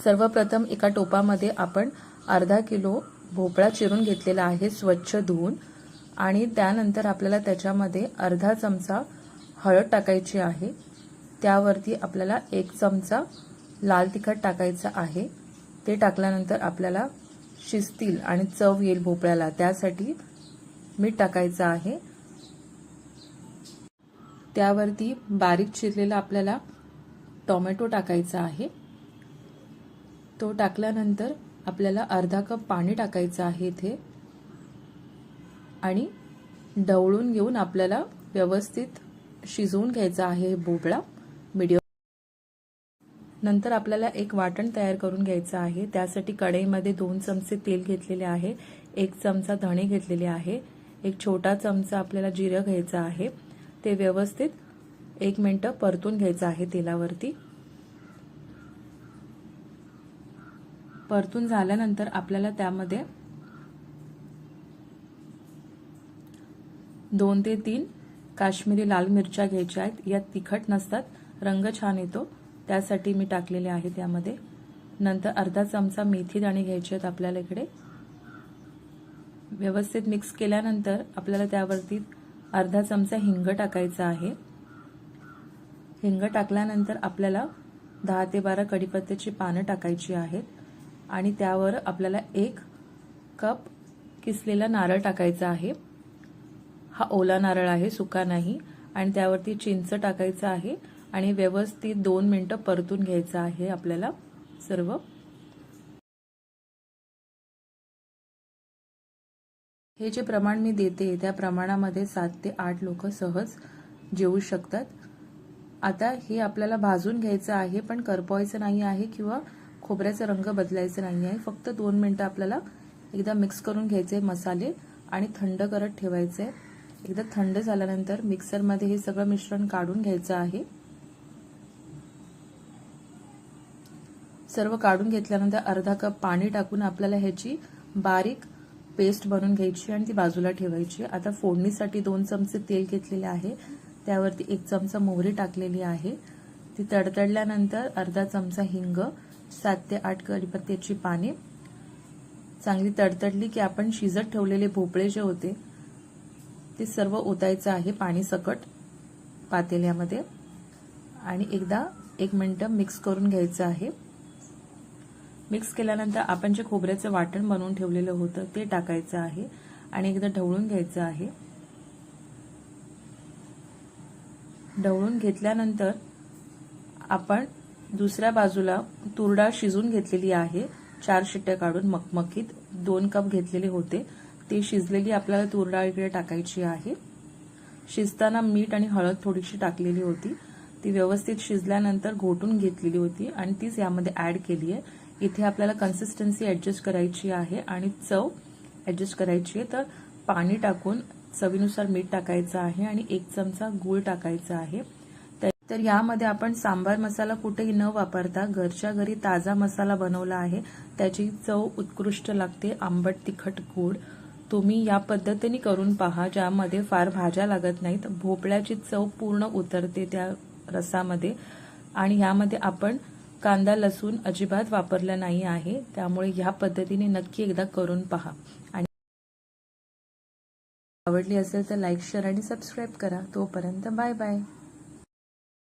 सर्वप्रथम एका टोपामध्ये आपण अर्धा किलो भोपळा चिरून घेतलेला आहे स्वच्छ धुवून, आणि त्यानंतर आपल्याला त्याच्यामध्ये अर्धा चमचा हळद टाकायची आहे। त्यावरती आपल्याला 1 चमचा लाल तिखट टाकायचा आहे। ते टाकल्यानंतर आपल्याला शिजतील आणि चव येईल भोपळ्याला, त्यासाठी मीठ टाकायचं आहे। त्यावरती बारीक चिरलेला आपल्याला टोमॅटो टाकायचा आहे। तो टाकल्यानंतर आपल्याला अर्धा कप पाणी टाकायचं आहे इथे, आणि ढवळून घेऊन आपल्याला व्यवस्थित शिजवून घ्यायचा आहे भोपळा मीडियम। नंतर आपल्याला एक वाटण तयार करून घ्यायचं आहे। त्यासाठी कढईमध्ये 2 चमचे तेल घेतलेले आहे, 1 चमचा धणे घेतलेले आहे, 1 छोटा चमचा आपल्याला जिरं घ्यायचं आहे। ते व्यवस्थित 1 मिनिट परतून घ्यायचं आहे तेलावरती। परतून झाल्यानंतर आपल्याला त्यामध्ये 2 ते 3 काश्मीरी लाल मिरच्या घ्यायच्या आहेत। यात तिखट नसतात, रंग छान येतो त्यासाठी मी टाकलेले आहे त्यामध्ये। नंतर अर्धा चमचा मेथी दाणे घ्यायचे आहेत आपल्याला इकडे। व्यवस्थित मिक्स केल्यानंतर आपल्याला त्यावरती अर्धा चमचा हिंग टाकायचा आहे। हिंग टाकल्यानंतर आपल्याला 10 ते 12 कढीपत्त्याची पानं टाकायची आहेत, आणि त्यावर आपल्याला 1 कप किसलेला नारळ टाकायचा आहे। हा ओला नारळ आहे, सुका नाही। आणि त्यावरती चिंच टाकायचं आहे, आणि व्यवस्थित 2 मिनिटं परतून घ्यायचं आहे आपल्याला सर्व। हे जे प्रमाण मी देते त्या प्रमाणामध्ये 7 ते 8 लोक सहज जेवू शकतात। आता हे आपल्याला भाजून घ्यायचं आहे, पण करपवायचं नाही आहे किंवा खोबऱ्याचा रंग बदलायचा नाही आहे। फक्त 2 मिनिटं आपल्याला एकदा मिक्स करून घ्यायचे मसाले, आणि थंड करत ठेवायचे। एकदा थंड झाल्यानंतर मिक्सरमध्ये हे सगळं मिश्रण काढून घ्यायचं आहे। सर्व काढून घेतल्यानंतर अर्धा कप पाणी टाकून आपल्याला ह्याची बारीक पेस्ट बनवून घ्यायची आणि ती बाजूला ठेवायची। आता फोडणीसाठी 2 चमचे तेल घेतलेले आहे, त्यावरती 1 चमचा मोहरी टाकलेली आहे। ती तडतडल्यानंतर अर्धा चमचा हिंग, 7 ते 8 कढीपत्त्याची पाने चांगली तडतडली की आपण शिजत ठेवलेले भोपळे जे होते ते सर्व ओतायचं आहे पाणी सकट पातेल्यामध्ये, आणि एकदा 1 मिनिट मिक्स करून घ्यायचं आहे। मिक्स केल्यानंतर आपण जे खोबऱ्याचं वाटण बनवून ठेवलेलं होतं ते टाकायचं आहे, आणि एकदा ढवळून घ्यायचं आहे। ढवळून घेतल्यानंतर आपण दुसऱ्या बाजूला तूर डाळ शिजून घेतलेली आहे, 4 शिट्ट्या काढून मकमकीत 2 कप घेतलेले होते। ते शिजलेली आपल्याला तूर डाळ इकडे टाकायची आहे। शिजताना मीठ आणि हळद थोडीशी टाकलेली होती, ती व्यवस्थित शिजल्यानंतर घोटून घेतलेली होती आणि तीच यामध्ये ऍड केली आहे। इथे आपल्याला कन्सिस्टन्सी ऍडजस्ट करायची आहे आणि चव ऍडजस्ट करायची आहे, तर पाणी टाकून चवीनुसार मीठ टाकायचं आहे आणि 1 चमचा गूळ टाकायचा आहे। तर यामध्ये आपण सांबार मसाला कुठेही न वापरता घरच्या घरी ताजा मसाला बनवला आहे, त्याची चव उत्कृष्ट लागते, आंबट तिखट गोड। तुम्ही या पद्धतीने करून पहा, ज्यामध्ये फार भाज्या लागत नाहीत, भोपळ्याची चव पूर्ण उतरते त्या रसामध्ये, आणि यामध्ये आपण कांदा लसूण अजिबात वापरला नाही आहे। त्यामुळे ह्या पद्धतीने नक्की एकदा करून पहा, आणि आवडली असेल तर लाईक शेअर आणि सबस्क्राईब करा। तोपर्यंत बाय बाय।